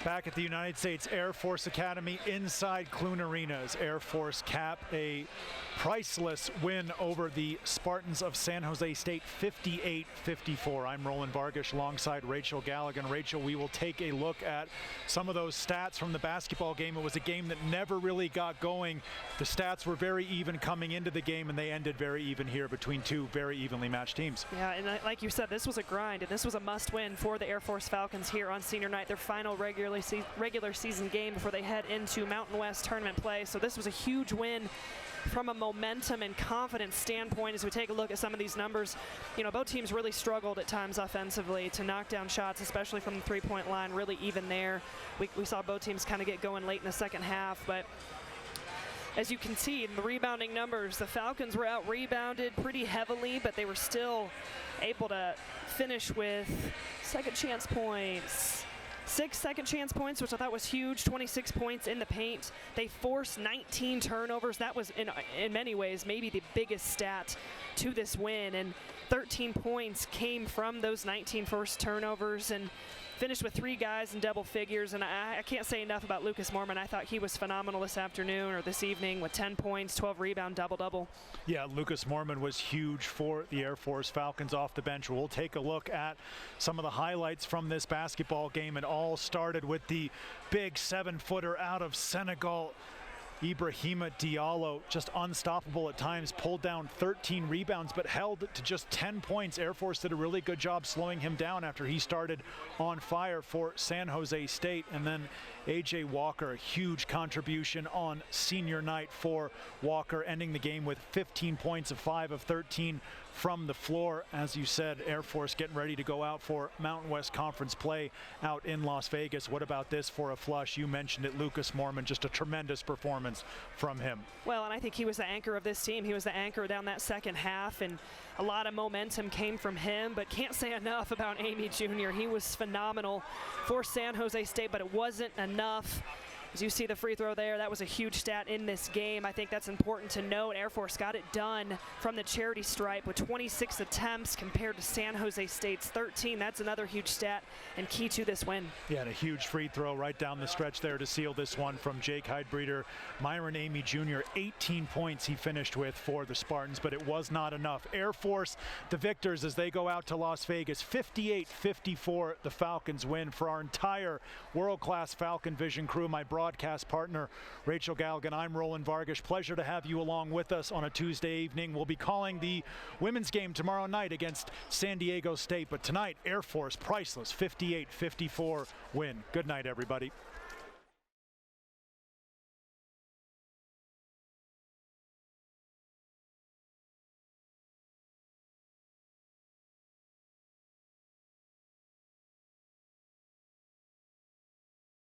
Back at the United States Air Force Academy inside Clune Arenas, Air Force cap a priceless win over the Spartans of San Jose State, 58-54. I'm Roland Vargas alongside Rachel Galligan. Rachel, we will take a look at some of those stats from the basketball game. It was a game that never really got going. The stats were very even coming into the game, and they ended very even here between two very evenly matched teams. Yeah, and like you said, this was a grind, and this was a must-win for the Air Force Falcons here on senior night, their final regular season game before they head into Mountain West tournament play. So this was a huge win from a momentum and confidence standpoint. As we take a look at some of these numbers, you know, both teams really struggled at times offensively to knock down shots, especially from the three-point line, really even there. We saw both teams kind of get going late in the second half, but as you can see in the rebounding numbers, the Falcons were out-rebounded pretty heavily, but they were still able to finish with second chance points. 6 second chance points, which I thought was huge, 26 points in the paint. They forced 19 turnovers. That was, in many ways, maybe the biggest stat to this win. And 13 points came from those 19 forced turnovers, and finished with 3 guys in double figures. And I can't say enough about Lucas Mormon. I thought he was phenomenal this afternoon, or this evening, with 10 points, 12 rebound, double-double. Yeah, Lucas Mormon was huge for the Air Force Falcons off the bench. We'll take a look at some of the highlights from this basketball game. It all started with the big 7-footer out of Senegal, Ibrahima Diallo, just unstoppable at times, pulled down 13 rebounds but held to just 10 points. Air Force did a really good job slowing him down after he started on fire for San Jose State. And then A.J. Walker, a huge contribution on senior night for Walker, ending the game with 15 points of 5 of 13 from the floor. As you said, Air Force getting ready to go out for Mountain West Conference play out in Las Vegas. What about this for a flush? You mentioned it, Lucas Mormon, just a tremendous performance from him. Well, and I think he was the anchor of this team. He was the anchor down that second half, and a lot of momentum came from him, but can't say enough about Amy Jr. He was phenomenal for San Jose State, but it wasn't enough. As you see the free throw there, that was a huge stat in this game. I think that's important to note. Air Force got it done from the charity stripe with 26 attempts compared to San Jose State's 13. That's another huge stat and key to this win. Yeah, and a huge free throw right down the stretch there to seal this one from Jake Heidbreeder. Myron Amy Jr., 18 points he finished with for the Spartans, but it was not enough. Air Force, the victors as they go out to Las Vegas, 58-54, the Falcons win. For our entire world-class Falcon Vision crew, my broadcast partner, Rachel Galligan, I'm Roland Vargas. Pleasure to have you along with us on a Tuesday evening. We'll be calling the women's game tomorrow night against San Diego State, but tonight, Air Force, priceless, 58-54 win. Good night, everybody.